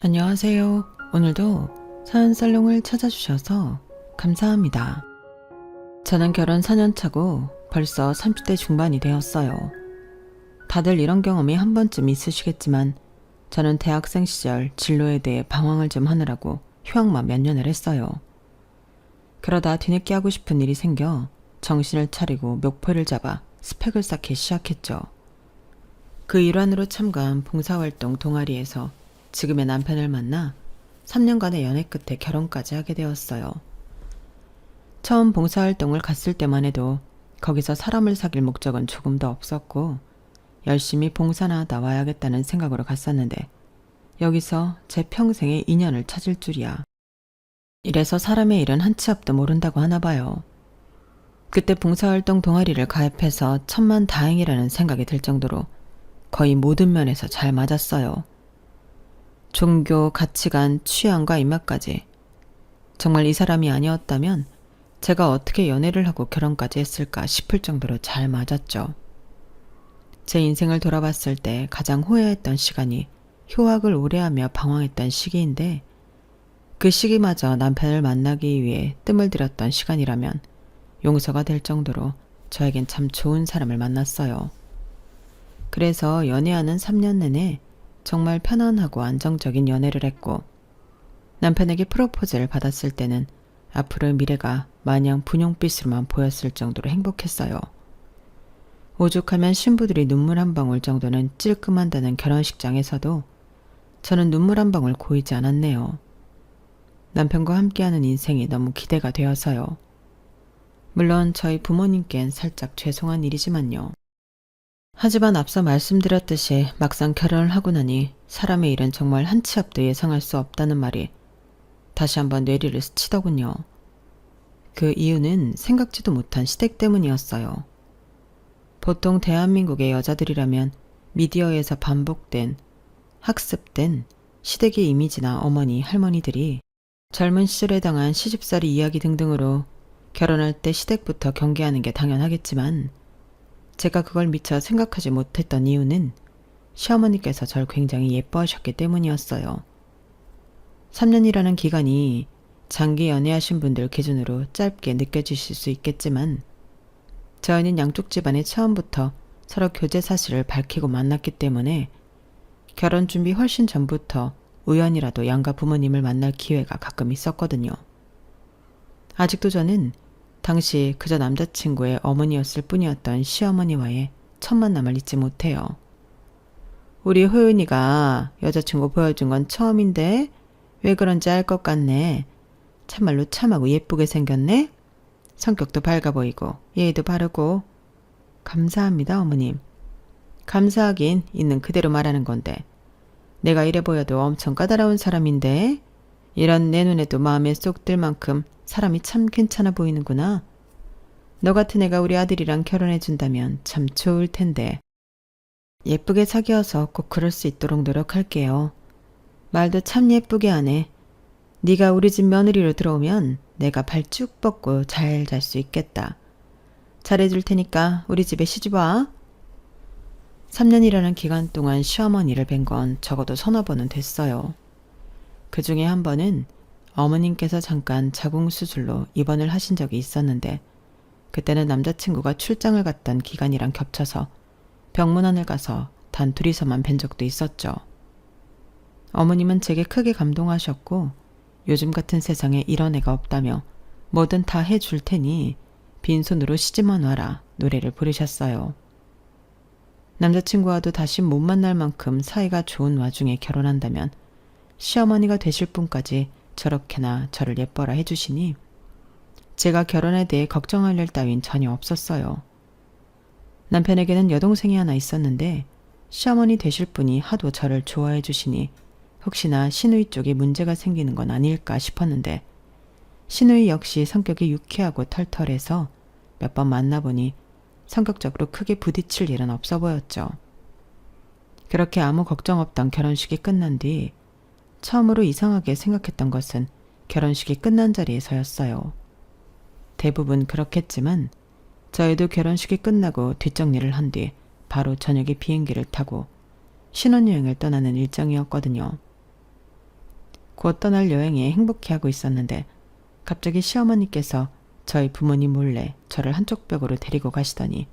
안녕하세요. 오늘도 사연살롱을 찾아주셔서 감사합니다. 저는 결혼 4년 차고 벌써 30대 중반이 되었어요. 다들 이런 경험이 한 번쯤 있으시겠지만 저는 대학생 시절 진로에 대해 방황을 좀 하느라고 휴학만 몇 년을 했어요. 그러다 뒤늦게 하고 싶은 일이 생겨 정신을 차리고 목표를 잡아 스펙을 쌓기 시작했죠. 그 일환으로 참가한 봉사활동 동아리에서 지금의 남편을 만나 3년간의 연애 끝에 결혼까지 하게 되었어요. 처음 봉사활동을 갔을 때만 해도 거기서 사람을 사귈 목적은 조금도 없었고 열심히 봉사나 나와야겠다는 생각으로 갔었는데 여기서 제 평생의 인연을 찾을 줄이야. 이래서 사람의 일은 한치 앞도 모른다고 하나 봐요. 그때 봉사활동 동아리를 가입해서 천만다행이라는 생각이 들 정도로 거의 모든 면에서 잘 맞았어요. 종교, 가치관, 취향과 입맛까지. 정말 이 사람이 아니었다면 제가 어떻게 연애를 하고 결혼까지 했을까 싶을 정도로 잘 맞았죠. 제 인생을 돌아봤을 때 가장 후회했던 시간이 휴학을 오래하며 방황했던 시기인데 그 시기마저 남편을 만나기 위해 뜸을 들였던 시간이라면 용서가 될 정도로 저에겐 참 좋은 사람을 만났어요. 그래서 연애하는 3년 내내 정말 편안하고 안정적인 연애를 했고 남편에게 프로포즈를 받았을 때는 앞으로의 미래가 마냥 분홍빛으로만 보였을 정도로 행복했어요. 오죽하면 신부들이 눈물 한 방울 정도는 찔끔한다는 결혼식장에서도 저는 눈물 한 방울 고이지 않았네요. 남편과 함께하는 인생이 너무 기대가 되어서요. 물론 저희 부모님께는 살짝 죄송한 일이지만요. 하지만 앞서 말씀드렸듯이 막상 결혼을 하고 나니 사람의 일은 정말 한치 앞도 예상할 수 없다는 말이 다시 한번 뇌리를 스치더군요. 그 이유는 생각지도 못한 시댁 때문이었어요. 보통 대한민국의 여자들이라면 미디어에서 반복된, 학습된 시댁의 이미지나 어머니, 할머니들이 젊은 시절에 당한 시집살이 이야기 등등으로 결혼할 때 시댁부터 경계하는 게 당연하겠지만 제가 그걸 미처 생각하지 못했던 이유는 시어머니께서 절 굉장히 예뻐하셨기 때문이었어요. 3년이라는 기간이 장기 연애하신 분들 기준으로 짧게 느껴지실 수 있겠지만 저희는 양쪽 집안이 처음부터 서로 교제 사실을 밝히고 만났기 때문에 결혼 준비 훨씬 전부터 우연이라도 양가 부모님을 만날 기회가 가끔 있었거든요. 아직도 저는 당시 그저 남자친구의 어머니였을 뿐이었던 시어머니와의 첫 만남을 잊지 못해요. 우리 호윤이가 여자친구 보여준 건 처음인데 왜 그런지 알 것 같네. 참말로 참하고 예쁘게 생겼네. 성격도 밝아 보이고 예의도 바르고. 감사합니다 어머님. 감사하긴 있는 그대로 말하는 건데 내가 이래 보여도 엄청 까다로운 사람인데 이런 내 눈에도 마음에 쏙 들 만큼 사람이 참 괜찮아 보이는구나. 너 같은 애가 우리 아들이랑 결혼해준다면 참 좋을 텐데. 예쁘게 사귀어서 꼭 그럴 수 있도록 노력할게요. 말도 참 예쁘게 하네. 네가 우리 집 며느리로 들어오면 내가 발 쭉 뻗고 잘 잘 수 있겠다. 잘해줄 테니까 우리 집에 시집 와. 3년이라는 기간 동안 시어머니를 뵌 건 적어도 서너 번은 됐어요. 그 중에 한 번은 어머님께서 잠깐 자궁수술로 입원을 하신 적이 있었는데 그때는 남자친구가 출장을 갔던 기간이랑 겹쳐서 병문안을 가서 단 둘이서만 뵌 적도 있었죠. 어머님은 제게 크게 감동하셨고 요즘 같은 세상에 이런 애가 없다며 뭐든 다 해줄 테니 빈손으로 시집만 와라 노래를 부르셨어요. 남자친구와도 다시 못 만날 만큼 사이가 좋은 와중에 결혼한다면 시어머니가 되실 분까지 저렇게나 저를 예뻐라 해주시니 제가 결혼에 대해 걱정할 일 따윈 전혀 없었어요. 남편에게는 여동생이 하나 있었는데 시어머니 되실 분이 하도 저를 좋아해 주시니 혹시나 시누이 쪽에 문제가 생기는 건 아닐까 싶었는데 시누이 역시 성격이 유쾌하고 털털해서 몇 번 만나보니 성격적으로 크게 부딪힐 일은 없어 보였죠. 그렇게 아무 걱정 없던 결혼식이 끝난 뒤 처음으로 이상하게 생각했던 것은 결혼식이 끝난 자리에서였어요. 대부분 그렇겠지만 저희도 결혼식이 끝나고 뒷정리를 한 뒤 바로 저녁에 비행기를 타고 신혼여행을 떠나는 일정이었거든요. 곧 떠날 여행에 행복해하고 있었는데 갑자기 시어머니께서 저희 부모님 몰래 저를 한쪽 벽으로 데리고 가시더니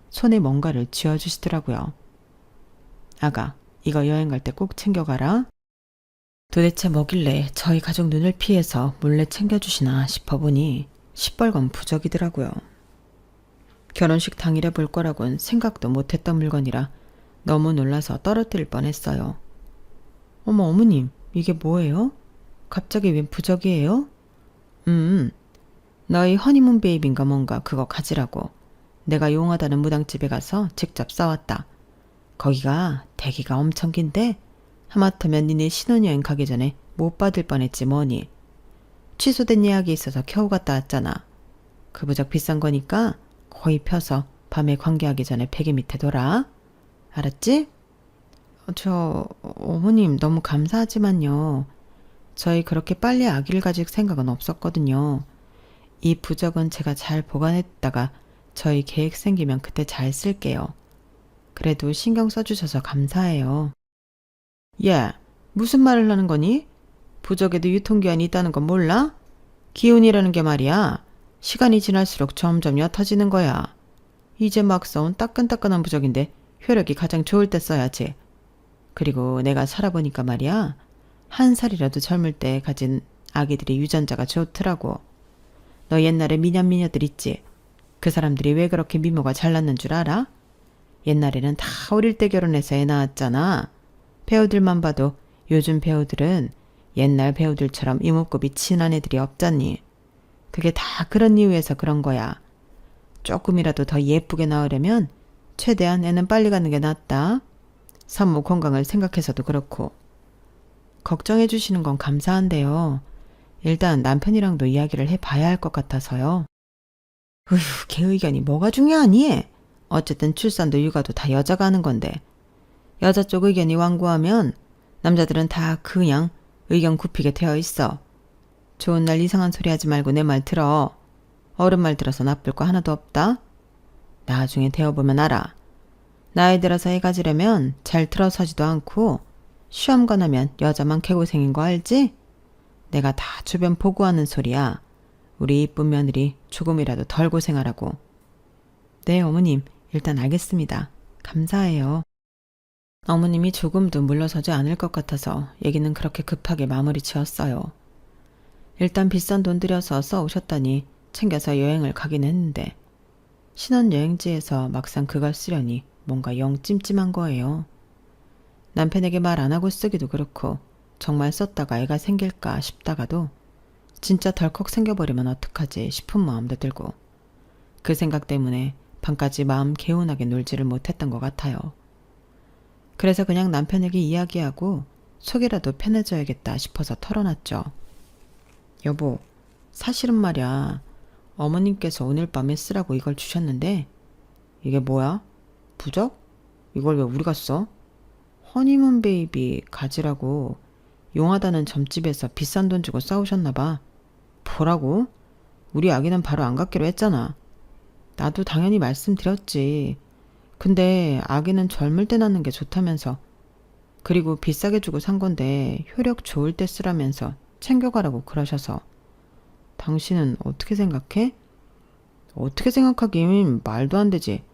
손에 뭔가를 쥐어주시더라고요. 아가, 이거 여행 갈 때 꼭 챙겨가라. 도대체 뭐길래 저희 가족 눈을 피해서 몰래 챙겨주시나 싶어보니 시뻘건 부적이더라고요. 결혼식 당일에 볼 거라곤 생각도 못했던 물건이라 너무 놀라서 떨어뜨릴 뻔했어요. 어머, 어머님, 이게 뭐예요? 갑자기 웬 부적이에요? 너희 허니문 베이비인가 뭔가 그거 가지라고. 내가 용하다는 무당집에 가서 직접 싸왔다. 거기가 대기가 엄청 긴데 하마터면 니네 신혼여행 가기 전에 못 받을 뻔했지 뭐니. 취소된 예약이 있어서 겨우 갔다 왔잖아. 그 부적 비싼 거니까 거의 펴서 밤에 관계하기 전에 베개 밑에 둬라. 알았지? 어머님 너무 감사하지만요. 저희 그렇게 빨리 아기를 가질 생각은 없었거든요. 이 부적은 제가 잘 보관했다가 저희 계획 생기면 그때 잘 쓸게요. 그래도 신경 써주셔서 감사해요. 야, 무슨 말을 하는 거니? 부적에도 유통기한이 있다는 건 몰라? 기운이라는 게 말이야. 시간이 지날수록 점점 옅어지는 거야. 이제 막 써온 따끈따끈한 부적인데 효력이 가장 좋을 때 써야지. 그리고 내가 살아보니까 말이야. 한 살이라도 젊을 때 가진 아기들이 유전자가 좋더라고. 너 옛날에 미녀들 있지? 그 사람들이 왜 그렇게 미모가 잘났는 줄 알아? 옛날에는 다 어릴 때 결혼해서 애 낳았잖아. 배우들만 봐도 요즘 배우들은 옛날 배우들처럼 이목구비 진한 애들이 없잖니. 그게 다 그런 이유에서 그런 거야. 조금이라도 더 예쁘게 나으려면 최대한 애는 빨리 가는 게 낫다. 산모 건강을 생각해서도 그렇고. 걱정해 주시는 건 감사한데요. 일단 남편이랑도 이야기를 해봐야 할 것 같아서요. 으휴, 걔 의견이 뭐가 중요하니? 어쨌든 출산도 육아도 다 여자가 하는 건데. 여자 쪽 의견이 완고하면 남자들은 다 그냥 의견 굽히게 되어 있어. 좋은 날 이상한 소리 하지 말고 내 말 들어. 어른 말 들어서 나쁠 거 하나도 없다. 나중에 되어보면 알아. 나이 들어서 애 가지려면 잘 들어서지도 않고 시험관 하면 여자만 개고생인 거 알지? 내가 다 주변 보고하는 소리야. 우리 이쁜 며느리 조금이라도 덜 고생하라고. 네, 어머님. 일단 알겠습니다. 감사해요. 어머님이 조금도 물러서지 않을 것 같아서 얘기는 그렇게 급하게 마무리 지었어요. 일단 비싼 돈 들여서 써오셨다니 챙겨서 여행을 가긴 했는데 신혼여행지에서 막상 그걸 쓰려니 뭔가 영 찜찜한 거예요. 남편에게 말 안 하고 쓰기도 그렇고 정말 썼다가 애가 생길까 싶다가도 진짜 덜컥 생겨버리면 어떡하지 싶은 마음도 들고 그 생각 때문에 밤까지 마음 개운하게 놀지를 못했던 것 같아요. 그래서 그냥 남편에게 이야기하고 속이라도 편해져야겠다 싶어서 털어놨죠. 여보, 사실은 말이야. 어머님께서 오늘 밤에 쓰라고 이걸 주셨는데 이게 뭐야? 부적? 이걸 왜 우리가 써? 허니문 베이비 가지라고 용하다는 점집에서 비싼 돈 주고 싸우셨나봐. 뭐라고? 우리 아기는 바로 안 갖기로 했잖아. 나도 당연히 말씀드렸지. 근데 아기는 젊을 때 낳는 게 좋다면서. 그리고 비싸게 주고 산 건데 효력 좋을 때 쓰라면서 챙겨가라고 그러셔서. 당신은 어떻게 생각해? 어떻게 생각하긴 말도 안 되지.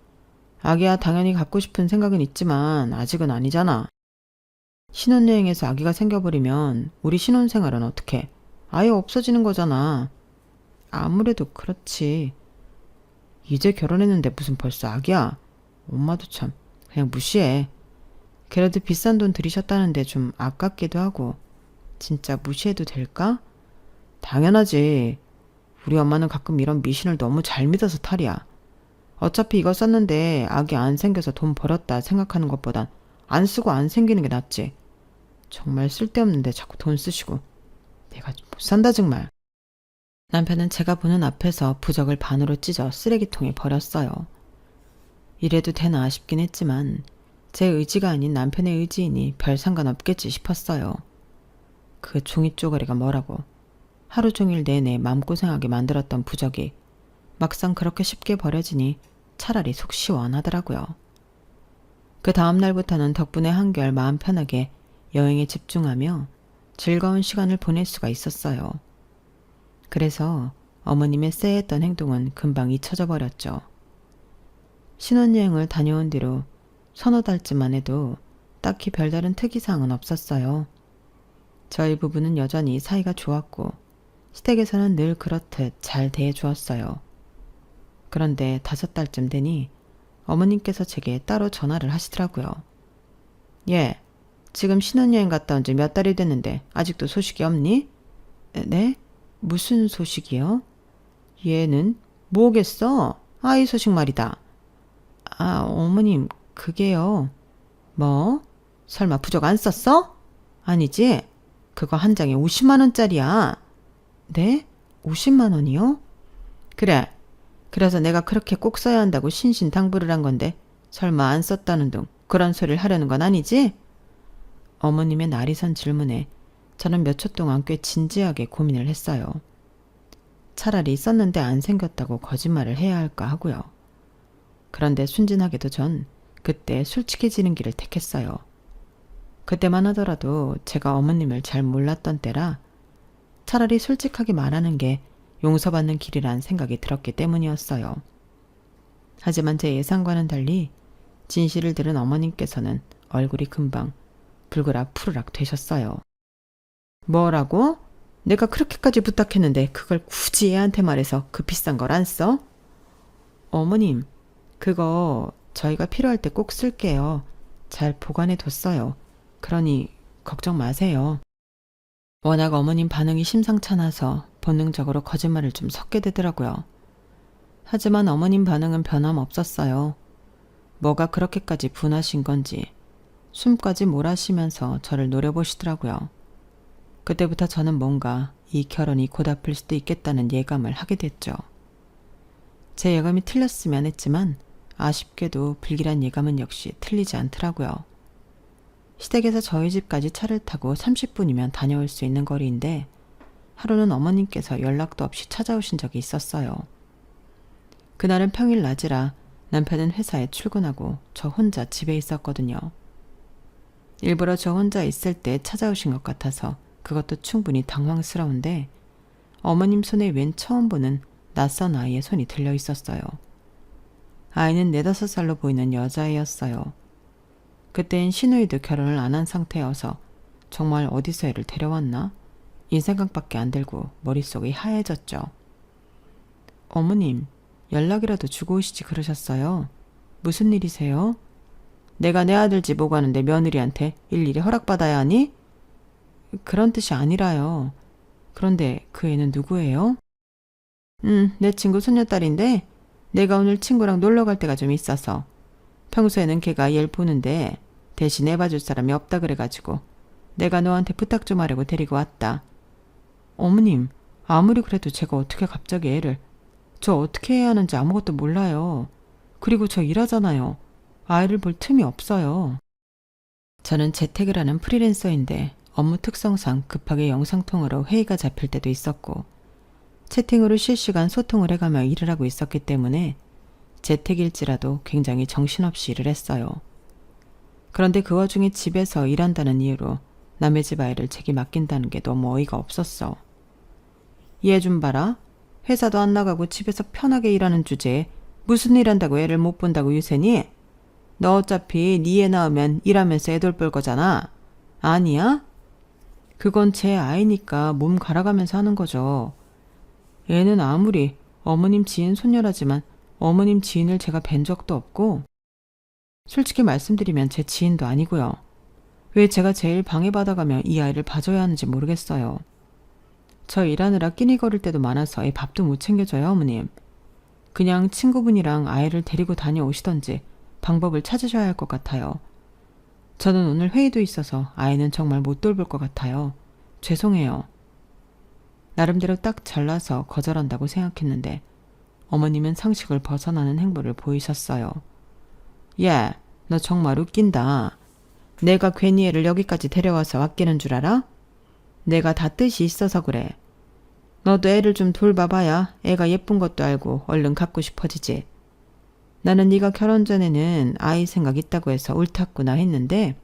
아기야 당연히 갖고 싶은 생각은 있지만 아직은 아니잖아. 신혼여행에서 아기가 생겨버리면 우리 신혼생활은 어떻게? 아예 없어지는 거잖아. 아무래도 그렇지. 이제 결혼했는데 무슨 벌써 아기야? 엄마도 참 그냥 무시해. 그래도 비싼 돈 들이셨다는데 좀 아깝기도 하고. 진짜 무시해도 될까? 당연하지. 우리 엄마는 가끔 이런 미신을 너무 잘 믿어서 탈이야. 어차피 이거 썼는데 아기 안 생겨서 돈 벌었다 생각하는 것보단 안 쓰고 안 생기는 게 낫지. 정말 쓸데없는데 자꾸 돈 쓰시고. 내가 못 산다 정말. 남편은 제가 보는 앞에서 부적을 반으로 찢어 쓰레기통에 버렸어요. 이래도 되나 싶긴 했지만 제 의지가 아닌 남편의 의지이니 별 상관없겠지 싶었어요. 그 종이 쪼가리가 뭐라고. 하루 종일 내내 마음고생하게 만들었던 부적이 막상 그렇게 쉽게 버려지니 차라리 속 시원하더라고요. 그 다음 날부터는 덕분에 한결 마음 편하게 여행에 집중하며 즐거운 시간을 보낼 수가 있었어요. 그래서 어머님의 쎄했던 행동은 금방 잊혀져 버렸죠. 신혼여행을 다녀온 뒤로 서너 달쯤만 해도 딱히 별다른 특이사항은 없었어요. 저희 부부는 여전히 사이가 좋았고 시댁에서는 늘 그렇듯 잘 대해주었어요. 그런데 5달쯤 되니 어머님께서 제게 따로 전화를 하시더라고요. 예, 지금 신혼여행 갔다 온 지 몇 달이 됐는데 아직도 소식이 없니? 네? 무슨 소식이요? 얘는 뭐겠어? 아이 소식 말이다. 아, 어머님, 그게요. 뭐? 설마 부적 안 썼어? 아니지? 그거 한 장에 50만 원짜리야. 네? 50만 원이요? 그래. 그래서 내가 그렇게 꼭 써야 한다고 신신당부를 한 건데 설마 안 썼다는 둥 그런 소리를 하려는 건 아니지? 어머님의 날이선 질문에 저는 몇 초 동안 꽤 진지하게 고민을 했어요. 차라리 썼는데 안 생겼다고 거짓말을 해야 할까 하고요. 그런데 순진하게도 전 그때 솔직해지는 길을 택했어요. 그때만 하더라도 제가 어머님을 잘 몰랐던 때라 차라리 솔직하게 말하는 게 용서받는 길이란 생각이 들었기 때문이었어요. 하지만 제 예상과는 달리 진실을 들은 어머님께서는 얼굴이 금방 불그락 푸르락 되셨어요. 뭐라고? 내가 그렇게까지 부탁했는데 그걸 굳이 애한테 말해서 그 비싼 걸 안 써? 어머님, 그거 저희가 필요할 때 꼭 쓸게요. 잘 보관해 뒀어요. 그러니 걱정 마세요. 워낙 어머님 반응이 심상찮아서 본능적으로 거짓말을 좀 섞게 되더라고요. 하지만 어머님 반응은 변함없었어요. 뭐가 그렇게까지 분하신 건지 숨까지 몰아쉬면서 저를 노려보시더라고요. 그때부터 저는 뭔가 이 결혼이 곧 아플 수도 있겠다는 예감을 하게 됐죠. 제 예감이 틀렸으면 했지만 아쉽게도 불길한 예감은 역시 틀리지 않더라고요. 시댁에서 저희 집까지 차를 타고 30분이면 다녀올 수 있는 거리인데 하루는 어머님께서 연락도 없이 찾아오신 적이 있었어요. 그날은 평일 낮이라 남편은 회사에 출근하고 저 혼자 집에 있었거든요. 일부러 저 혼자 있을 때 찾아오신 것 같아서 그것도 충분히 당황스러운데 어머님 손에 웬 처음 보는 낯선 아이의 손이 들려 있었어요. 아이는 4~5살로 보이는 여자애였어요. 그때는 시누이도 결혼을 안 한 상태여서 정말 어디서 애를 데려왔나? 이 생각밖에 안 들고 머릿속이 하얘졌죠. 어머님, 연락이라도 주고 오시지 그러셨어요. 무슨 일이세요? 내가 내 아들 집 오고 가는데 며느리한테 일일이 허락받아야 하니? 그런 뜻이 아니라요. 그런데 그 애는 누구예요? 내 친구 손녀딸인데 내가 오늘 친구랑 놀러 갈 때가 좀 있어서 평소에는 걔가 얘를 보는데 대신 애봐줄 사람이 없다 그래가지고 내가 너한테 부탁 좀 하려고 데리고 왔다. 어머님, 아무리 그래도 제가 어떻게 갑자기 애를 저 어떻게 해야 하는지 아무것도 몰라요. 그리고 저 일하잖아요. 아이를 볼 틈이 없어요. 저는 재택을 하는 프리랜서인데 업무 특성상 급하게 영상통화로 회의가 잡힐 때도 있었고 채팅으로 실시간 소통을 해가며 일을 하고 있었기 때문에 재택일지라도 굉장히 정신없이 일을 했어요. 그런데 그 와중에 집에서 일한다는 이유로 남의 집 아이를 제게 맡긴다는 게 너무 어이가 없었어. 얘 좀 봐라. 회사도 안 나가고 집에서 편하게 일하는 주제에 무슨 일 한다고 애를 못 본다고 유세니? 너 어차피 네 애 낳으면 일하면서 애 돌볼 거잖아. 아니야? 그건 제 아이니까 몸 갈아가면서 하는 거죠. 애는 아무리 어머님 지인 손녀라지만 어머님 지인을 제가 뵌 적도 없고 솔직히 말씀드리면 제 지인도 아니고요. 왜 제가 제일 방해받아가며 이 아이를 봐줘야 하는지 모르겠어요. 저 일하느라 끼니거릴 때도 많아서 애 밥도 못 챙겨줘요, 어머님. 그냥 친구분이랑 아이를 데리고 다녀오시던지 방법을 찾으셔야 할 것 같아요. 저는 오늘 회의도 있어서 아이는 정말 못 돌볼 것 같아요. 죄송해요. 나름대로 딱 잘라서 거절한다고 생각했는데 어머님은 상식을 벗어나는 행보를 보이셨어요. 야, 너 정말 웃긴다. 내가 괜히 애를 여기까지 데려와서 아끼는 줄 알아? 내가 다 뜻이 있어서 그래. 너도 애를 좀 돌봐봐야 애가 예쁜 것도 알고 얼른 갖고 싶어지지. 나는 네가 결혼 전에는 아이 생각 있다고 해서 옳았구나 했는데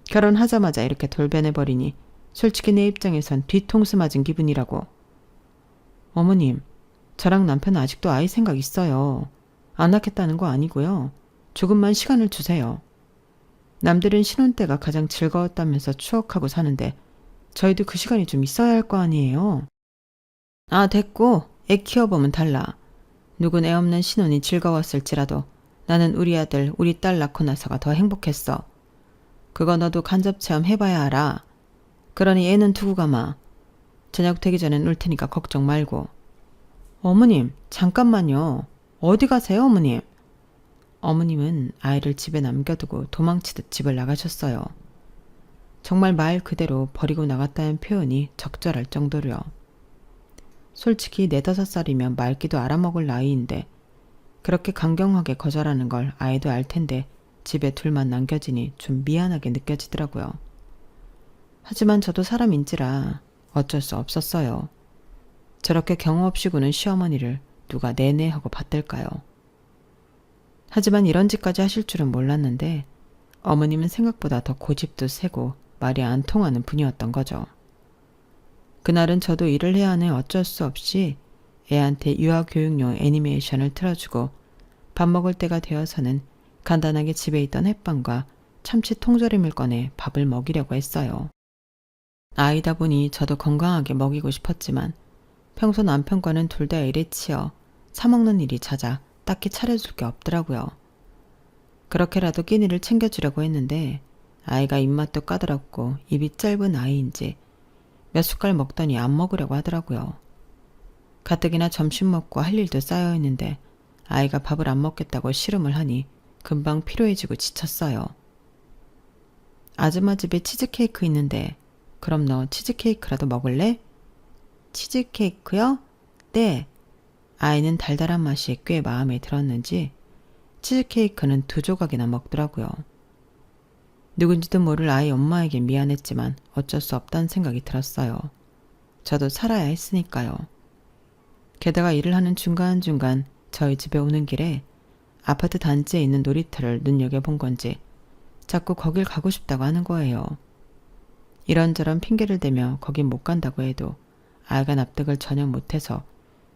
결혼하자마자 이렇게 돌변해버리니 솔직히 내 입장에선 뒤통수 맞은 기분이라고. 어머님, 저랑 남편은 아직도 아이 생각 있어요. 안 낳겠다는 거 아니고요. 조금만 시간을 주세요. 남들은 신혼 때가 가장 즐거웠다면서 추억하고 사는데 저희도 그 시간이 좀 있어야 할 거 아니에요. 아, 됐고. 애 키워보면 달라. 누군 애 없는 신혼이 즐거웠을지라도 나는 우리 아들, 우리 딸 낳고 나서가 더 행복했어. 그거 너도 간접 체험 해봐야 알아. 그러니 애는 두고 가마. 저녁 되기 전엔 올 테니까 걱정 말고. 어머님, 잠깐만요. 어디 가세요, 어머님? 어머님은 아이를 집에 남겨두고 도망치듯 집을 나가셨어요. 정말 말 그대로 버리고 나갔다는 표현이 적절할 정도로요. 솔직히 4~5살이면 말귀도 알아먹을 나이인데 그렇게 강경하게 거절하는 걸 아이도 알 텐데 집에 둘만 남겨지니 좀 미안하게 느껴지더라고요. 하지만 저도 사람인지라 어쩔 수 없었어요. 저렇게 경우 없이 구는 시어머니를 누가 내내 하고 받들까요? 하지만 이런 짓까지 하실 줄은 몰랐는데 어머님은 생각보다 더 고집도 세고 말이 안 통하는 분이었던 거죠. 그날은 저도 일을 해야 하는 어쩔 수 없이 애한테 유아교육용 애니메이션을 틀어주고 밥 먹을 때가 되어서는 간단하게 집에 있던 햇반과 참치 통조림을 꺼내 밥을 먹이려고 했어요. 아이다 보니 저도 건강하게 먹이고 싶었지만 평소 남편과는 둘 다 일에 치여 사먹는 일이 잦아 딱히 차려줄 게 없더라고요. 그렇게라도 끼니를 챙겨주려고 했는데 아이가 입맛도 까다롭고 입이 짧은 아이인지 몇 숟갈 먹더니 안 먹으려고 하더라고요. 가뜩이나 점심 먹고 할 일도 쌓여 있는데 아이가 밥을 안 먹겠다고 씨름을 하니 금방 피로해지고 지쳤어요. 아줌마 집에 치즈케이크 있는데 그럼 너 치즈케이크라도 먹을래? 치즈케이크요? 네. 아이는 달달한 맛이 꽤 마음에 들었는지 치즈케이크는 2조각이나 먹더라고요. 누군지도 모를 아이 엄마에게 미안했지만 어쩔 수 없다는 생각이 들었어요. 저도 살아야 했으니까요. 게다가 일을 하는 중간중간 저희 집에 오는 길에 아파트 단지에 있는 놀이터를 눈여겨본 건지 자꾸 거길 가고 싶다고 하는 거예요. 이런저런 핑계를 대며 거긴 못 간다고 해도 아이가 납득을 전혀 못해서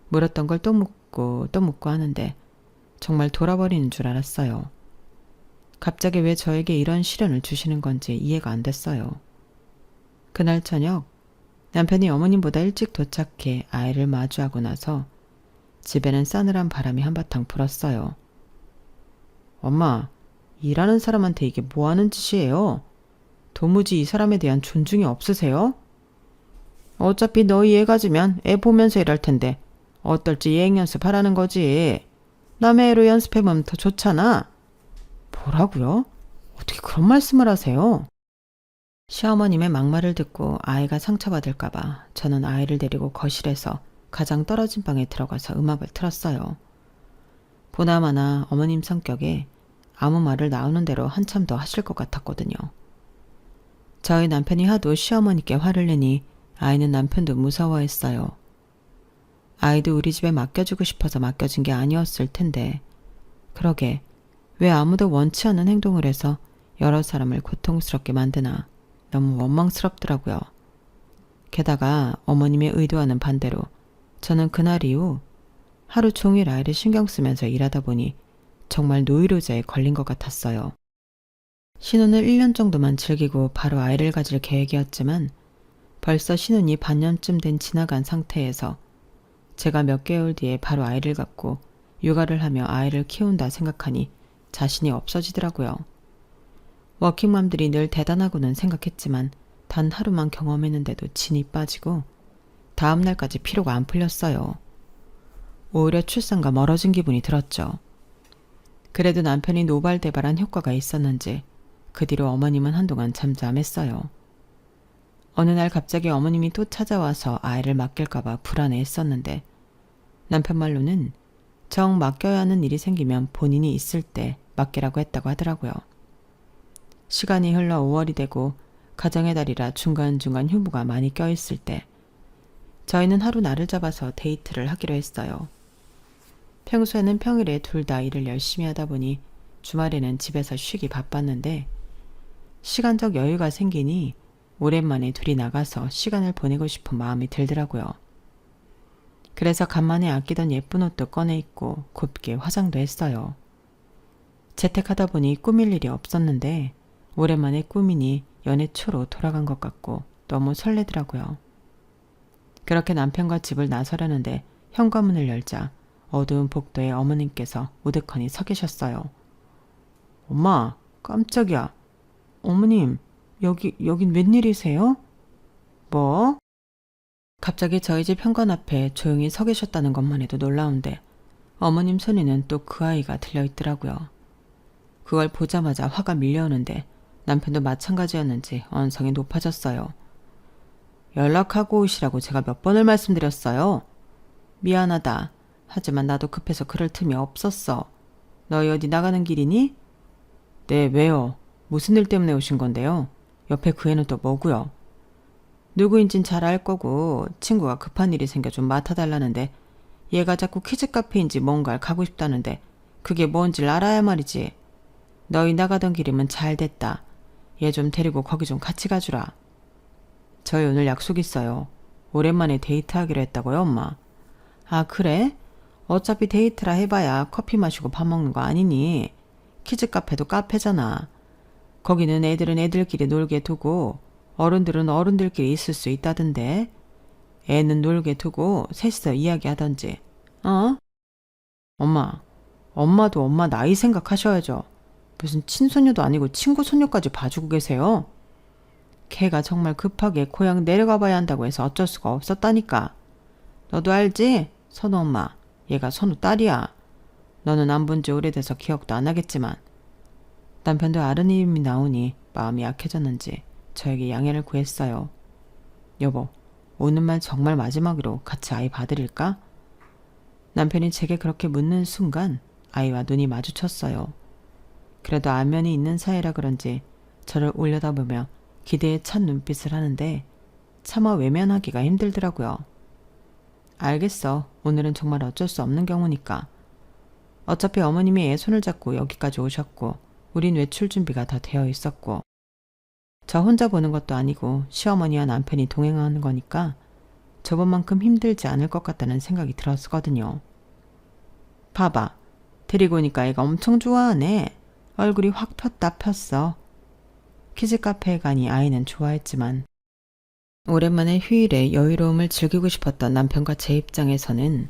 물었던 걸 또 묻고 하는데 정말 돌아버리는 줄 알았어요. 갑자기 왜 저에게 이런 시련을 주시는 건지 이해가 안 됐어요. 그날 저녁 남편이 어머님보다 일찍 도착해 아이를 마주하고 나서 집에는 싸늘한 바람이 한바탕 불었어요. 엄마, 일하는 사람한테 이게 뭐 하는 짓이에요? 도무지 이 사람에 대한 존중이 없으세요? 어차피 너희 애 가지면 애 보면서 일할 텐데 어떨지 예행 연습하라는 거지. 남의 애로 연습해보면 더 좋잖아. 뭐라고요? 어떻게 그런 말씀을 하세요? 시어머님의 막말을 듣고 아이가 상처받을까봐 저는 아이를 데리고 거실에서 가장 떨어진 방에 들어가서 음악을 틀었어요. 보나마나 어머님 성격에 아무 말을 나오는 대로 한참 더 하실 것 같았거든요. 저희 남편이 하도 시어머니께 화를 내니 아이는 남편도 무서워했어요. 아이도 우리 집에 맡겨주고 싶어서 맡겨진 게 아니었을 텐데 그러게 왜 아무도 원치 않는 행동을 해서 여러 사람을 고통스럽게 만드나 너무 원망스럽더라고요. 게다가 어머님의 의도와는 반대로 저는 그날 이후 하루 종일 아이를 신경 쓰면서 일하다 보니 정말 노이로제에 걸린 것 같았어요. 신혼을 1년 정도만 즐기고 바로 아이를 가질 계획이었지만 벌써 신혼이 반년쯤 된 지나간 상태에서 제가 몇 개월 뒤에 바로 아이를 갖고 육아를 하며 아이를 키운다 생각하니 자신이 없어지더라고요. 워킹맘들이 늘 대단하고는 생각했지만 단 하루만 경험했는데도 진이 빠지고 다음 날까지 피로가 안 풀렸어요. 오히려 출산과 멀어진 기분이 들었죠. 그래도 남편이 노발대발한 효과가 있었는지 그 뒤로 어머님은 한동안 잠잠했어요. 어느 날 갑자기 어머님이 또 찾아와서 아이를 맡길까봐 불안해했었는데 남편 말로는 정 맡겨야 하는 일이 생기면 본인이 있을 때 맡기라고 했다고 하더라고요. 시간이 흘러 5월이 되고 가정의 달이라 중간중간 휴무가 많이 껴있을 때 저희는 하루 날을 잡아서 데이트를 하기로 했어요. 평소에는 평일에 둘 다 일을 열심히 하다 보니 주말에는 집에서 쉬기 바빴는데 시간적 여유가 생기니 오랜만에 둘이 나가서 시간을 보내고 싶은 마음이 들더라고요. 그래서 간만에 아끼던 예쁜 옷도 꺼내 입고 곱게 화장도 했어요. 재택하다 보니 꾸밀 일이 없었는데 오랜만에 꾸미니 연애 초로 돌아간 것 같고 너무 설레더라고요. 그렇게 남편과 집을 나서려는데 현관문을 열자 어두운 복도에 어머님께서 우두커니 서 계셨어요. 엄마, 깜짝이야. 어머님, 여긴 웬일이세요? 뭐? 갑자기 저희 집 현관 앞에 조용히 서 계셨다는 것만 해도 놀라운데 어머님 손에는 또 그 아이가 들려있더라고요. 그걸 보자마자 화가 밀려오는데 남편도 마찬가지였는지 언성이 높아졌어요. 연락하고 오시라고 제가 몇 번을 말씀드렸어요. 미안하다. 하지만 나도 급해서 그럴 틈이 없었어. 너희 어디 나가는 길이니? 네, 왜요? 무슨 일 때문에 오신 건데요? 옆에 그 애는 또 뭐고요? 누구인진 잘 알 거고 친구가 급한 일이 생겨 좀 맡아달라는데 얘가 자꾸 키즈 카페인지 뭔가를 가고 싶다는데 그게 뭔지를 알아야 말이지. 너희 나가던 길이면 잘 됐다. 얘 좀 데리고 거기 좀 같이 가주라. 저희 오늘 약속 있어요. 오랜만에 데이트하기로 했다고요, 엄마. 아, 그래? 어차피 데이트라 해봐야 커피 마시고 밥 먹는 거 아니니? 키즈 카페도 카페잖아. 거기는 애들은 애들끼리 놀게 두고 어른들은 어른들끼리 있을 수 있다던데. 애는 놀게 두고 셋이서 이야기하던지. 어? 엄마도 엄마 나이 생각하셔야죠. 무슨 친손녀도 아니고 친구 손녀까지 봐주고 계세요. 걔가 정말 급하게 고향 내려가 봐야 한다고 해서 어쩔 수가 없었다니까. 너도 알지? 선우 엄마. 얘가 선우 딸이야. 너는 안 본 지 오래돼서 기억도 안 하겠지만. 남편도 아른 이름이 나오니 마음이 약해졌는지 저에게 양해를 구했어요. 여보, 오는 말 정말 마지막으로 같이 아이 봐드릴까? 남편이 제게 그렇게 묻는 순간 아이와 눈이 마주쳤어요. 그래도 안면이 있는 사이라 그런지 저를 올려다보며 기대에 찬 눈빛을 하는데 차마 외면하기가 힘들더라고요. 알겠어. 오늘은 정말 어쩔 수 없는 경우니까. 어차피 어머님이 애 손을 잡고 여기까지 오셨고 우린 외출 준비가 다 되어 있었고 저 혼자 보는 것도 아니고 시어머니와 남편이 동행하는 거니까 저번만큼 힘들지 않을 것 같다는 생각이 들었거든요. 봐봐. 데리고 오니까 애가 엄청 좋아하네. 얼굴이 확 폈다 폈어. 키즈 카페에 가니 아이는 좋아했지만 오랜만에 휴일에 여유로움을 즐기고 싶었던 남편과 제 입장에서는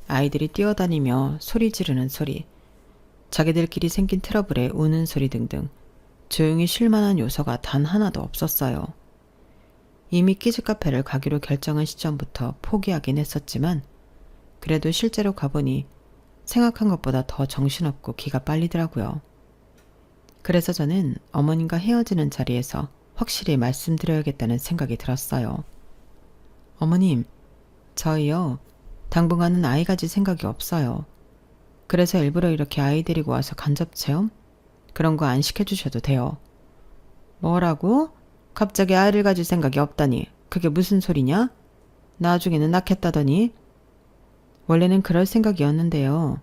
아이들이 뛰어다니며 소리 지르는 소리, 자기들끼리 생긴 트러블에 우는 소리 등등 조용히 쉴 만한 요소가 단 하나도 없었어요. 이미 키즈 카페를 가기로 결정한 시점부터 포기하긴 했었지만 그래도 실제로 가보니 생각한 것보다 더 정신없고 기가 빨리더라고요. 그래서 저는 어머님과 헤어지는 자리에서 확실히 말씀드려야겠다는 생각이 들었어요. 어머님, 저희요. 당분간은 아이 가질 생각이 없어요. 그래서 일부러 이렇게 아이 데리고 와서 간접체험? 그런 거 안 시켜주셔도 돼요. 뭐라고? 갑자기 아이를 가질 생각이 없다니. 그게 무슨 소리냐? 나중에는 낳겠다더니. 원래는 그럴 생각이었는데요.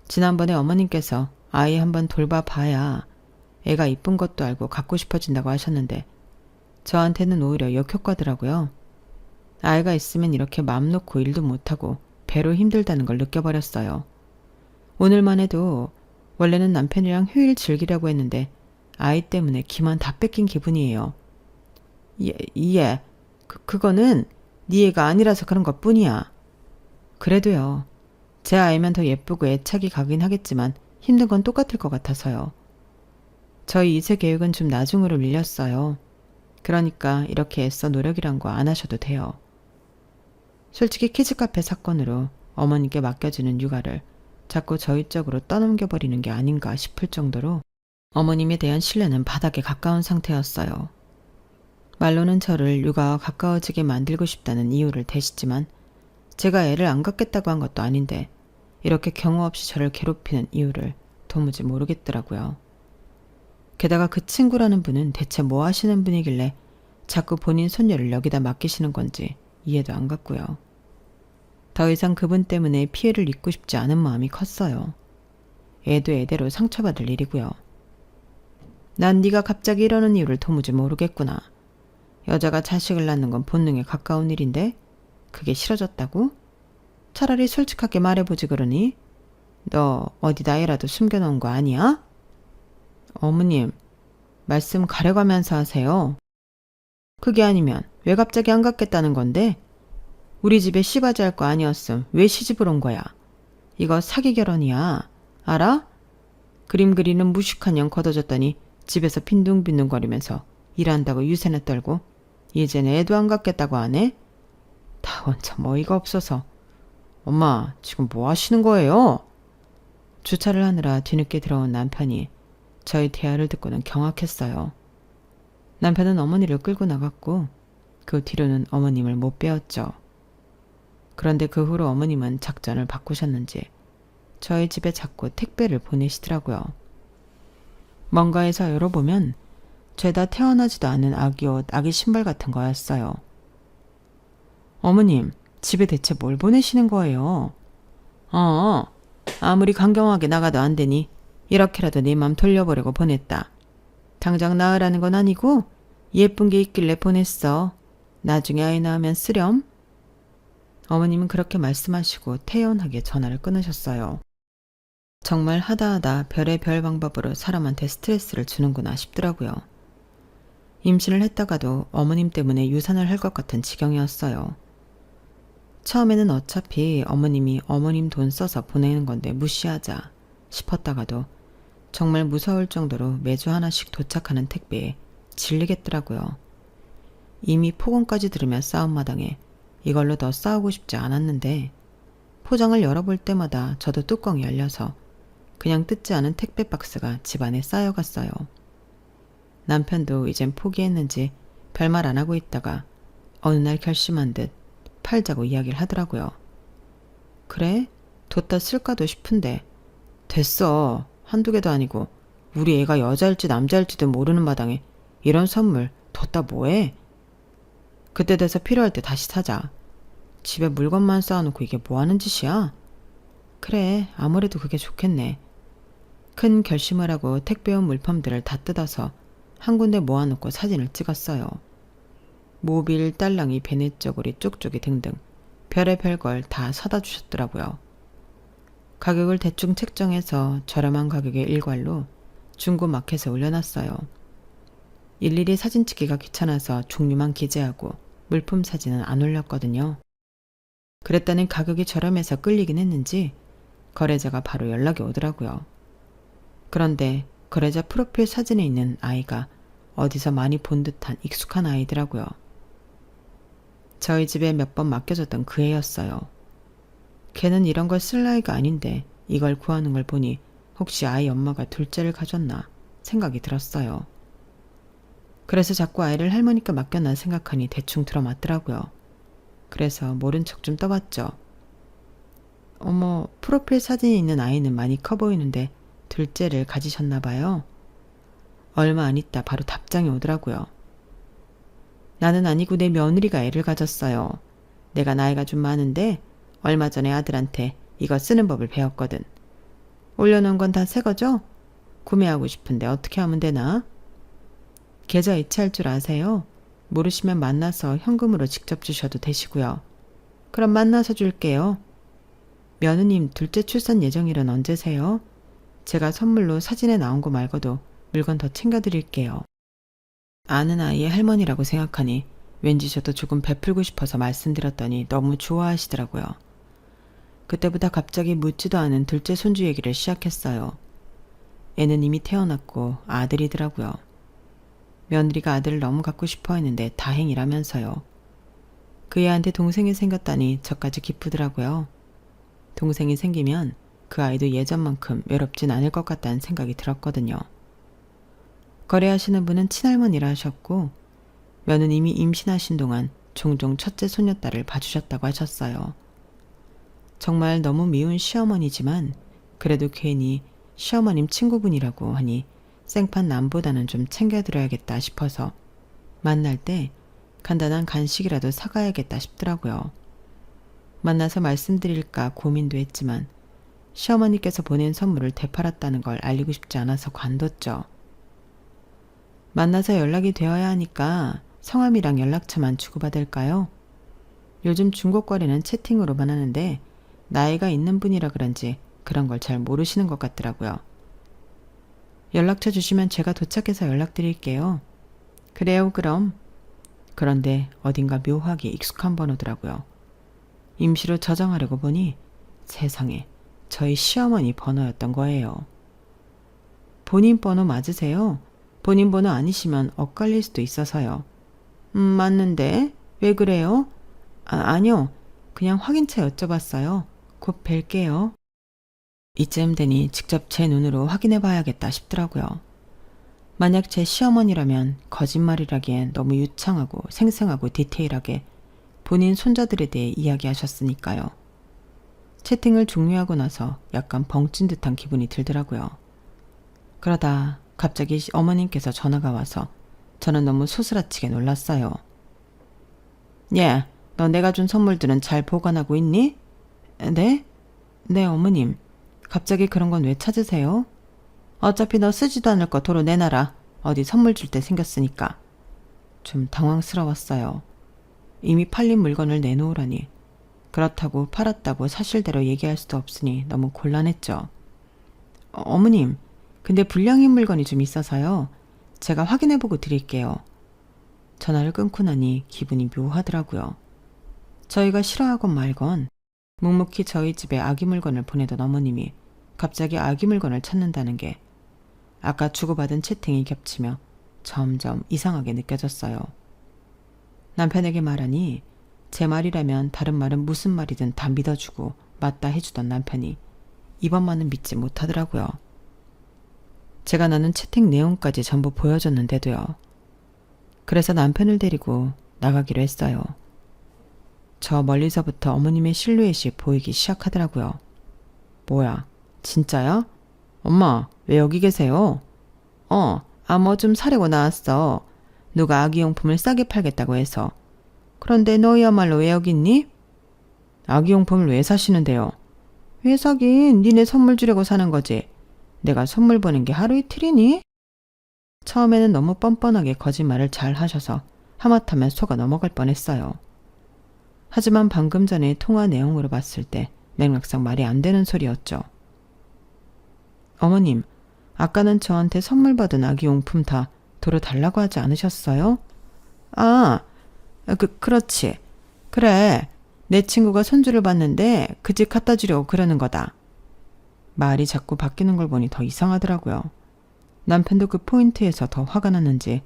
지난번에 어머님께서 아이 한번 돌봐봐야 애가 이쁜 것도 알고 갖고 싶어진다고 하셨는데 저한테는 오히려 역효과더라고요. 아이가 있으면 이렇게 마음 놓고 일도 못하고 배로 힘들다는 걸 느껴버렸어요. 오늘만 해도 원래는 남편이랑 휴일 즐기려고 했는데 아이 때문에 기만 다 뺏긴 기분이에요. 예. 그거는 네 애가 아니라서 그런 것 뿐이야. 그래도요. 제 아이면 더 예쁘고 애착이 가긴 하겠지만 힘든 건 똑같을 것 같아서요. 저희 2세 계획은 좀 나중으로 밀렸어요. 그러니까 이렇게 애써 노력이란 거 안 하셔도 돼요. 솔직히 키즈카페 사건으로 어머님께 맡겨지는 육아를 자꾸 저희 쪽으로 떠넘겨버리는 게 아닌가 싶을 정도로 어머님에 대한 신뢰는 바닥에 가까운 상태였어요. 말로는 저를 육아와 가까워지게 만들고 싶다는 이유를 대시지만 제가 애를 안 갖겠다고 한 것도 아닌데 이렇게 경우 없이 저를 괴롭히는 이유를 도무지 모르겠더라고요. 게다가 그 친구라는 분은 대체 뭐 하시는 분이길래 자꾸 본인 손녀를 여기다 맡기시는 건지 이해도 안 갔고요. 더 이상 그분 때문에 피해를 입고 싶지 않은 마음이 컸어요. 애도 애대로 상처받을 일이고요. 난 네가 갑자기 이러는 이유를 도무지 모르겠구나. 여자가 자식을 낳는 건 본능에 가까운 일인데 그게 싫어졌다고? 차라리 솔직하게 말해보지 그러니? 너 어디다 애라도 숨겨놓은 거 아니야? 어머님, 말씀 가려가면서 하세요. 그게 아니면 왜 갑자기 안 갖겠다는 건데? 우리 집에 씨바지 할 거 아니었음 왜 시집을 온 거야? 이거 사기 결혼이야. 알아? 그림 그리는 무식한 년 걷어졌더니 집에서 빈둥빈둥거리면서 일한다고 유세나 떨고 이제는 애도 안 갖겠다고 하네? 다 원참 어이가 없어서. 엄마, 지금 뭐 하시는 거예요? 주차를 하느라 뒤늦게 들어온 남편이 저희 대화를 듣고는 경악했어요. 남편은 어머니를 끌고 나갔고 그 뒤로는 어머님을 못 빼었죠. 그런데 그 후로 어머님은 작전을 바꾸셨는지 저희 집에 자꾸 택배를 보내시더라고요. 뭔가에서 열어보면 죄다 태어나지도 않은 아기 옷, 아기 신발 같은 거였어요. 어머님, 집에 대체 뭘 보내시는 거예요? 아무리 강경하게 나가도 안 되니 이렇게라도 네 맘 돌려보려고 보냈다. 당장 낳으라는 건 아니고 예쁜 게 있길래 보냈어. 나중에 아이 낳으면 쓰렴. 어머님은 그렇게 말씀하시고 태연하게 전화를 끊으셨어요. 정말 하다하다 별의 별 방법으로 사람한테 스트레스를 주는구나 싶더라고요. 임신을 했다가도 어머님 때문에 유산을 할 것 같은 지경이었어요. 처음에는 어차피 어머님이 어머님 돈 써서 보내는 건데 무시하자 싶었다가도 정말 무서울 정도로 매주 하나씩 도착하는 택배에 질리겠더라고요. 이미 폭언까지 들으며 싸움 마당에 이걸로 더 싸우고 싶지 않았는데 포장을 열어볼 때마다 저도 뚜껑이 열려서 그냥 뜯지 않은 택배 박스가 집안에 쌓여갔어요. 남편도 이젠 포기했는지 별말 안 하고 있다가 어느 날 결심한 듯 팔자고 이야기를 하더라고요. 그래? 뒀다 쓸까도 싶은데 됐어. 한두 개도 아니고 우리 애가 여자일지 남자일지도 모르는 마당에 이런 선물 뒀다 뭐해? 그때 돼서 필요할 때 다시 사자. 집에 물건만 쌓아놓고 이게 뭐하는 짓이야? 그래, 아무래도 그게 좋겠네. 큰 결심을 하고 택배 온 물품들을 다 뜯어서 한 군데 모아놓고 사진을 찍었어요. 모빌, 딸랑이, 베네저고리, 쪽쪽이 등등 별의 별걸 다 사다 주셨더라고요. 가격을 대충 책정해서 저렴한 가격의 일괄로 중고 마켓에 올려놨어요. 일일이 사진 찍기가 귀찮아서 종류만 기재하고 물품 사진은 안 올렸거든요. 그랬더니 가격이 저렴해서 끌리긴 했는지 거래자가 바로 연락이 오더라고요. 그런데 거래자 프로필 사진에 있는 아이가 어디서 많이 본 듯한 익숙한 아이더라고요. 저희 집에 몇 번 맡겨줬던 그 애였어요. 걔는 이런 걸 쓸 나이가 아닌데 이걸 구하는 걸 보니 혹시 아이 엄마가 둘째를 가졌나 생각이 들었어요. 그래서 자꾸 아이를 할머니께 맡겼나 생각하니 대충 들어맞더라고요. 그래서 모른 척 좀 떠봤죠. 어머, 프로필 사진이 있는 아이는 많이 커 보이는데 둘째를 가지셨나 봐요. 얼마 안 있다 바로 답장이 오더라고요. 나는 아니고 내 며느리가 애를 가졌어요. 내가 나이가 좀 많은데 얼마 전에 아들한테 이거 쓰는 법을 배웠거든. 올려놓은 건 다 새 거죠? 구매하고 싶은데 어떻게 하면 되나? 계좌 이체할 줄 아세요? 모르시면 만나서 현금으로 직접 주셔도 되시고요. 그럼 만나서 줄게요. 며느님 둘째 출산 예정일은 언제세요? 제가 선물로 사진에 나온 거 말고도 물건 더 챙겨드릴게요. 아는 아이의 할머니라고 생각하니 왠지 저도 조금 베풀고 싶어서 말씀드렸더니 너무 좋아하시더라고요. 그때부터 갑자기 묻지도 않은 둘째 손주 얘기를 시작했어요. 애는 이미 태어났고 아들이더라고요. 며느리가 아들을 너무 갖고 싶어 했는데 다행이라면서요. 그 애한테 동생이 생겼다니 저까지 기쁘더라고요. 동생이 생기면 그 아이도 예전만큼 외롭진 않을 것 같다는 생각이 들었거든요. 거래하시는 분은 친할머니라 하셨고 며느님이 임신하신 동안 종종 첫째 손녀딸을 봐주셨다고 하셨어요. 정말 너무 미운 시어머니지만 그래도 괜히 시어머님 친구분이라고 하니 생판 남보다는 좀 챙겨드려야겠다 싶어서 만날 때 간단한 간식이라도 사가야겠다 싶더라고요. 만나서 말씀드릴까 고민도 했지만 시어머니께서 보낸 선물을 되팔았다는 걸 알리고 싶지 않아서 관뒀죠. 만나서 연락이 되어야 하니까 성함이랑 연락처만 주고받을까요? 요즘 중국거래는 채팅으로만 하는데 나이가 있는 분이라 그런지 그런 걸 잘 모르시는 것 같더라고요. 연락처 주시면 제가 도착해서 연락드릴게요. 그래요, 그럼. 그런데 어딘가 묘하게 익숙한 번호더라고요. 임시로 저장하려고 보니 세상에 저희 시어머니 번호였던 거예요. 본인 번호 맞으세요? 본인 번호 아니시면 엇갈릴 수도 있어서요. 맞는데 왜 그래요? 아니요. 그냥 확인차 여쭤봤어요. 곧 뵐게요. 이쯤 되니 직접 제 눈으로 확인해 봐야겠다 싶더라고요. 만약 제 시어머니라면 거짓말이라기엔 너무 유창하고 생생하고 디테일하게 본인 손자들에 대해 이야기하셨으니까요. 채팅을 종료하고 나서 약간 벙찐 듯한 기분이 들더라고요. 그러다 갑자기 어머님께서 전화가 와서 저는 너무 소스라치게 놀랐어요. 예, 너 내가 준 선물들은 잘 보관하고 있니? 네? 네, 어머님. 갑자기 그런 건 왜 찾으세요? 어차피 너 쓰지도 않을 거 도로 내놔라. 어디 선물 줄 때 생겼으니까. 좀 당황스러웠어요. 이미 팔린 물건을 내놓으라니. 그렇다고 팔았다고 사실대로 얘기할 수도 없으니 너무 곤란했죠. 어머님, 근데 불량인 물건이 좀 있어서요. 제가 확인해보고 드릴게요. 전화를 끊고 나니 기분이 묘하더라고요. 저희가 싫어하건 말건 묵묵히 저희 집에 아기 물건을 보내던 어머님이 갑자기 아기 물건을 찾는다는 게 아까 주고받은 채팅이 겹치며 점점 이상하게 느껴졌어요. 남편에게 말하니 제 말이라면 다른 말은 무슨 말이든 다 믿어주고 맞다 해주던 남편이 이번만은 믿지 못하더라고요. 제가 나눈 채팅 내용까지 전부 보여줬는데도요. 그래서 남편을 데리고 나가기로 했어요. 저 멀리서부터 어머님의 실루엣이 보이기 시작하더라고요. 뭐야, 진짜야? 엄마, 왜 여기 계세요? 뭐 좀 사려고 나왔어. 누가 아기용품을 싸게 팔겠다고 해서. 그런데 너희야말로 왜 여기 있니? 아기용품을 왜 사시는데요? 왜 사긴 니네 선물 주려고 사는 거지. 내가 선물 보낸 게 하루 이틀이니? 처음에는 너무 뻔뻔하게 거짓말을 잘 하셔서 하마터면 속아 넘어갈 뻔했어요. 하지만 방금 전에 통화 내용으로 봤을 때 맥락상 말이 안 되는 소리였죠. 어머님, 아까는 저한테 선물 받은 아기용품 다 도로 달라고 하지 않으셨어요? 그렇지. 그래, 내 친구가 손주를 봤는데 그 집 갖다 주려고 그러는 거다. 말이 자꾸 바뀌는 걸 보니 더 이상하더라고요. 남편도 그 포인트에서 더 화가 났는지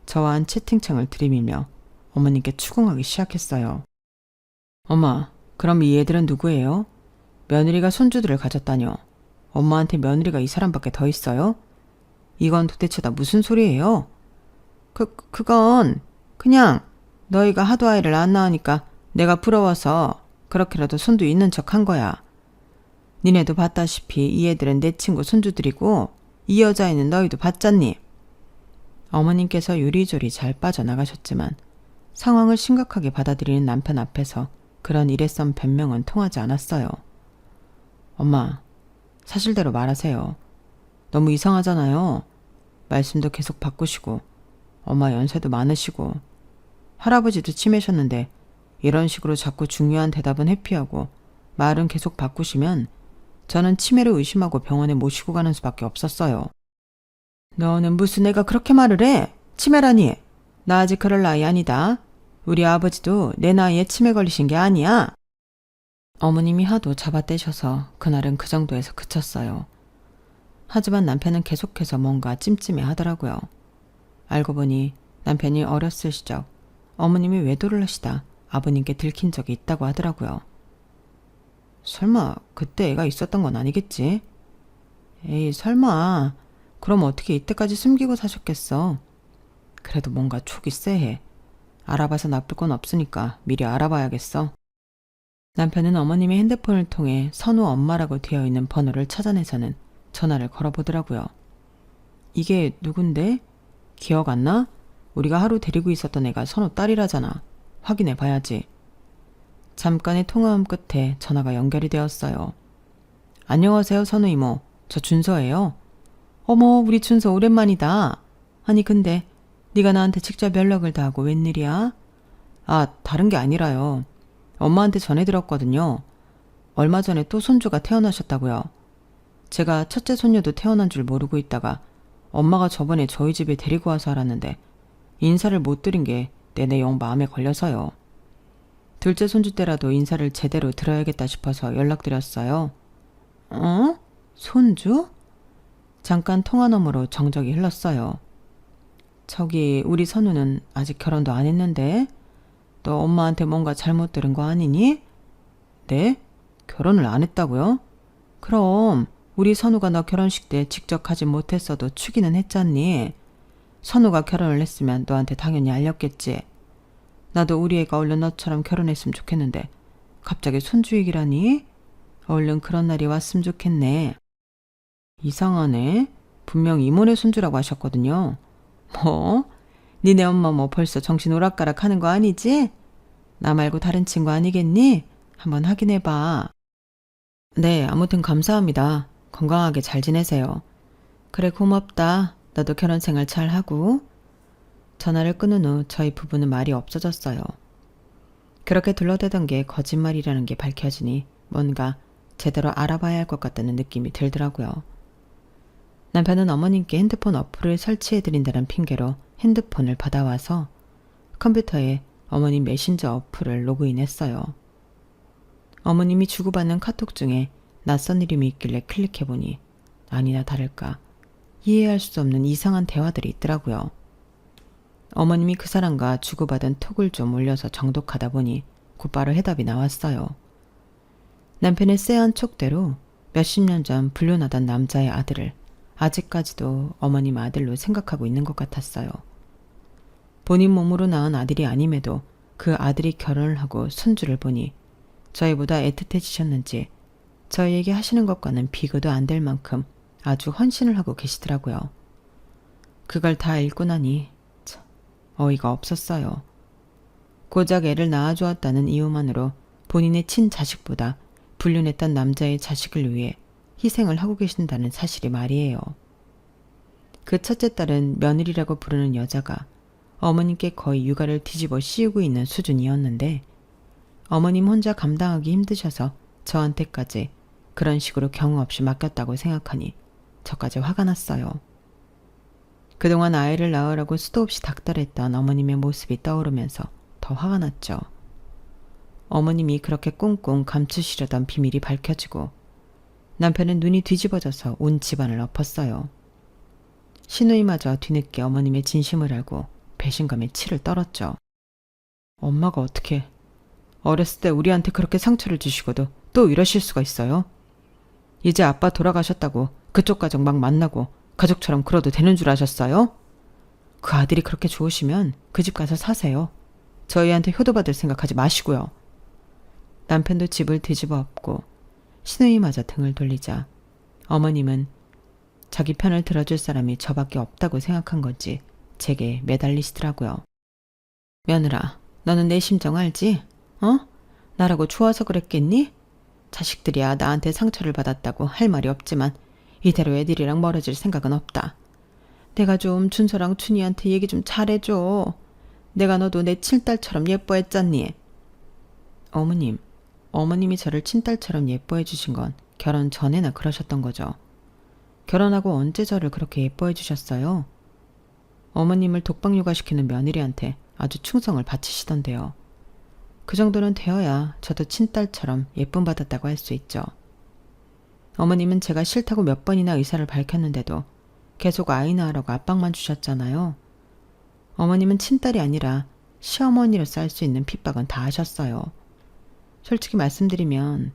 저와 한 채팅창을 들이밀며 어머님께 추궁하기 시작했어요. 엄마, 그럼 이 애들은 누구예요? 며느리가 손주들을 가졌다뇨. 엄마한테 며느리가 이 사람밖에 더 있어요? 이건 도대체 다 무슨 소리예요? 그건 그냥 너희가 하도 아이를 안 낳으니까 내가 부러워서 그렇게라도 손도 있는 척 한 거야. 니네도 봤다시피 이 애들은 내 친구 손주들이고 이 여자애는 너희도 봤잖니. 어머님께서 요리조리 잘 빠져나가셨지만 상황을 심각하게 받아들이는 남편 앞에서 그런 일회성 변명은 통하지 않았어요. 엄마, 사실대로 말하세요. 너무 이상하잖아요. 말씀도 계속 바꾸시고 엄마 연세도 많으시고 할아버지도 치매셨는데 이런 식으로 자꾸 중요한 대답은 회피하고 말은 계속 바꾸시면 저는 치매를 의심하고 병원에 모시고 가는 수밖에 없었어요. 너는 무슨 애가 그렇게 말을 해? 치매라니. 나 아직 그럴 나이 아니다. 우리 아버지도 내 나이에 치매 걸리신 게 아니야. 어머님이 하도 잡아떼셔서 그날은 그 정도에서 그쳤어요. 하지만 남편은 계속해서 뭔가 찜찜해 하더라고요. 알고 보니 남편이 어렸을 시절 어머님이 외도를 하시다 아버님께 들킨 적이 있다고 하더라고요. 설마 그때 애가 있었던 건 아니겠지? 에이, 설마. 그럼 어떻게 이때까지 숨기고 사셨겠어? 그래도 뭔가 촉이 쎄해. 알아봐서 나쁠 건 없으니까 미리 알아봐야겠어. 남편은 어머님의 핸드폰을 통해 선우 엄마라고 되어 있는 번호를 찾아내서는 전화를 걸어보더라고요. 이게 누군데? 기억 안 나? 우리가 하루 데리고 있었던 애가 선우 딸이라잖아. 확인해 봐야지. 잠깐의 통화음 끝에 전화가 연결이 되었어요. 안녕하세요, 선우 이모. 저 준서예요. 어머, 우리 준서 오랜만이다. 아니 근데 네가 나한테 직접 연락을 다 하고 웬일이야? 아, 다른 게 아니라요. 엄마한테 전해드렸거든요. 얼마 전에 또 손주가 태어나셨다고요. 제가 첫째 손녀도 태어난 줄 모르고 있다가 엄마가 저번에 저희 집에 데리고 와서 알았는데 인사를 못 드린 게 내내 영 마음에 걸려서요. 둘째 손주 때라도 인사를 제대로 드려야겠다 싶어서 연락드렸어요. 어? 손주? 잠깐 통화 너머로 정적이 흘렀어요. 저기 우리 선우는 아직 결혼도 안 했는데 너 엄마한테 뭔가 잘못 들은 거 아니니? 네? 결혼을 안 했다고요? 그럼 우리 선우가 너 결혼식 때 직접 가지 못했어도 추기는 했잖니. 선우가 결혼을 했으면 너한테 당연히 알렸겠지. 나도 우리 애가 얼른 너처럼 결혼했으면 좋겠는데 갑자기 손주 얘기라니? 얼른 그런 날이 왔으면 좋겠네. 이상하네. 분명 이모네 손주라고 하셨거든요. 뭐? 니네 엄마 뭐 벌써 정신 오락가락 하는 거 아니지? 나 말고 다른 친구 아니겠니? 한번 확인해봐. 네, 아무튼 감사합니다. 건강하게 잘 지내세요. 그래, 고맙다. 너도 결혼 생활 잘 하고. 전화를 끊은 후 저희 부부는 말이 없어졌어요. 그렇게 둘러대던 게 거짓말이라는 게 밝혀지니 뭔가 제대로 알아봐야 할 것 같다는 느낌이 들더라고요. 남편은 어머님께 핸드폰 어플을 설치해드린다는 핑계로 핸드폰을 받아와서 컴퓨터에 어머님 메신저 어플을 로그인했어요. 어머님이 주고받는 카톡 중에 낯선 이름이 있길래 클릭해보니 아니나 다를까 이해할 수 없는 이상한 대화들이 있더라고요. 어머님이 그 사람과 주고받은 톡을 좀 올려서 정독하다 보니 곧바로 해답이 나왔어요. 남편의 쎄한 촉대로 몇십 년 전 불륜하던 남자의 아들을 아직까지도 어머님 아들로 생각하고 있는 것 같았어요. 본인 몸으로 낳은 아들이 아님에도 그 아들이 결혼을 하고 손주를 보니 저희보다 애틋해지셨는지 저희에게 하시는 것과는 비교도 안 될 만큼 아주 헌신을 하고 계시더라고요. 그걸 다 읽고 나니 참 어이가 없었어요. 고작 애를 낳아주었다는 이유만으로 본인의 친자식보다 불륜했던 남자의 자식을 위해 희생을 하고 계신다는 사실이 말이에요. 그 첫째 딸은 며느리라고 부르는 여자가 어머님께 거의 육아를 뒤집어 씌우고 있는 수준이었는데 어머님 혼자 감당하기 힘드셔서 저한테까지 그런 식으로 경우 없이 맡겼다고 생각하니 저까지 화가 났어요. 그동안 아이를 낳으라고 수도 없이 닥달했던 어머님의 모습이 떠오르면서 더 화가 났죠. 어머님이 그렇게 꽁꽁 감추시려던 비밀이 밝혀지고 남편은 눈이 뒤집어져서 온 집안을 엎었어요. 시누이마저 뒤늦게 어머님의 진심을 알고 배신감에 치를 떨었죠. 엄마가 어떻게 어렸을 때 우리한테 그렇게 상처를 주시고도 또 이러실 수가 있어요? 이제 아빠 돌아가셨다고 그쪽 가족 막 만나고 가족처럼 그러도 되는 줄 아셨어요? 그 아들이 그렇게 좋으시면 그 집 가서 사세요. 저희한테 효도받을 생각하지 마시고요. 남편도 집을 뒤집어 엎고 시누이마저 등을 돌리자 어머님은 자기 편을 들어줄 사람이 저밖에 없다고 생각한 건지 제게 매달리시더라고요. 며느라, 너는 내 심정 알지? 어? 나라고 좋아서 그랬겠니? 자식들이야 나한테 상처를 받았다고 할 말이 없지만 이대로 애들이랑 멀어질 생각은 없다. 내가 좀 준서랑 춘희한테 얘기 좀 잘해줘. 내가 너도 내 친딸처럼 예뻐했잖니. 어머님이 저를 친딸처럼 예뻐해 주신 건 결혼 전에나 그러셨던 거죠. 결혼하고 언제 저를 그렇게 예뻐해 주셨어요? 어머님을 독박 육아시키는 며느리한테 아주 충성을 바치시던데요. 그 정도는 되어야 저도 친딸처럼 예쁨 받았다고 할 수 있죠. 어머님은 제가 싫다고 몇 번이나 의사를 밝혔는데도 계속 아이 낳으라고 압박만 주셨잖아요. 어머님은 친딸이 아니라 시어머니로서 할 수 있는 핍박은 다 하셨어요. 솔직히 말씀드리면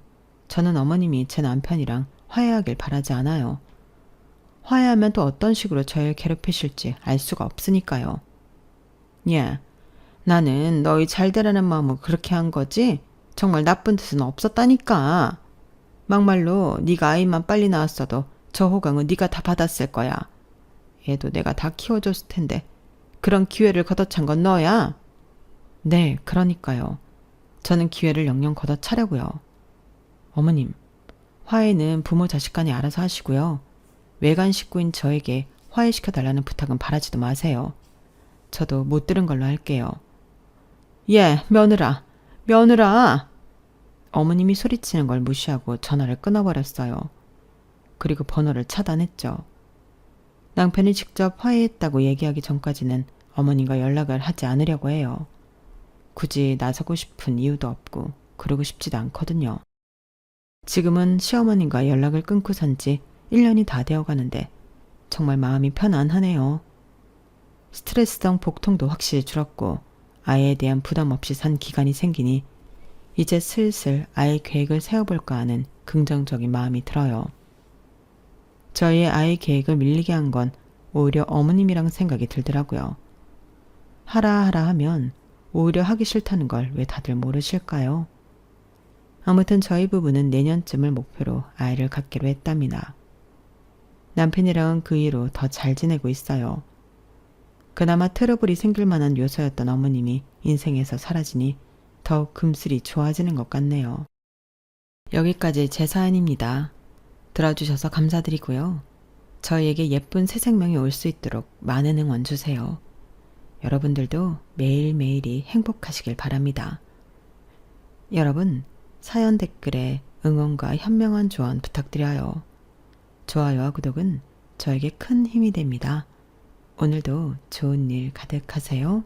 저는 어머님이 제 남편이랑 화해하길 바라지 않아요. 화해하면 또 어떤 식으로 저를 괴롭히실지 알 수가 없으니까요. 야, 나는 너희 잘 되라는 마음으로 그렇게 한 거지 정말 나쁜 뜻은 없었다니까. 막말로 네가 아이만 빨리 낳았어도 저 호강은 네가 다 받았을 거야. 얘도 내가 다 키워줬을 텐데 그런 기회를 걷어찬 건 너야. 네, 그러니까요. 저는 기회를 영영 걷어차려고요. 어머님, 화해는 부모 자식 간에 알아서 하시고요. 외간 식구인 저에게 화해시켜달라는 부탁은 바라지도 마세요. 저도 못 들은 걸로 할게요. 예, 며느라, 며느라! 어머님이 소리치는 걸 무시하고 전화를 끊어버렸어요. 그리고 번호를 차단했죠. 남편이 직접 화해했다고 얘기하기 전까지는 어머님과 연락을 하지 않으려고 해요. 굳이 나서고 싶은 이유도 없고 그러고 싶지도 않거든요. 지금은 시어머님과 연락을 끊고 산 지 1년이 다 되어 가는데 정말 마음이 편안하네요. 스트레스성 복통도 확실히 줄었고 아이에 대한 부담 없이 산 기간이 생기니 이제 슬슬 아이 계획을 세워볼까 하는 긍정적인 마음이 들어요. 저희의 아이 계획을 밀리게 한 건 오히려 어머님이랑 생각이 들더라고요. 하라 하면 오히려 하기 싫다는 걸 왜 다들 모르실까요? 아무튼 저희 부부는 내년쯤을 목표로 아이를 갖기로 했답니다. 남편이랑은 그 이후로 더 잘 지내고 있어요. 그나마 트러블이 생길 만한 요소였던 어머님이 인생에서 사라지니 더욱 금슬이 좋아지는 것 같네요. 여기까지 제 사연입니다. 들어주셔서 감사드리고요. 저희에게 예쁜 새 생명이 올 수 있도록 많은 응원 주세요. 여러분들도 매일매일이 행복하시길 바랍니다. 여러분, 사연 댓글에 응원과 현명한 조언 부탁드려요. 좋아요와 구독은 저에게 큰 힘이 됩니다. 오늘도 좋은 일 가득하세요.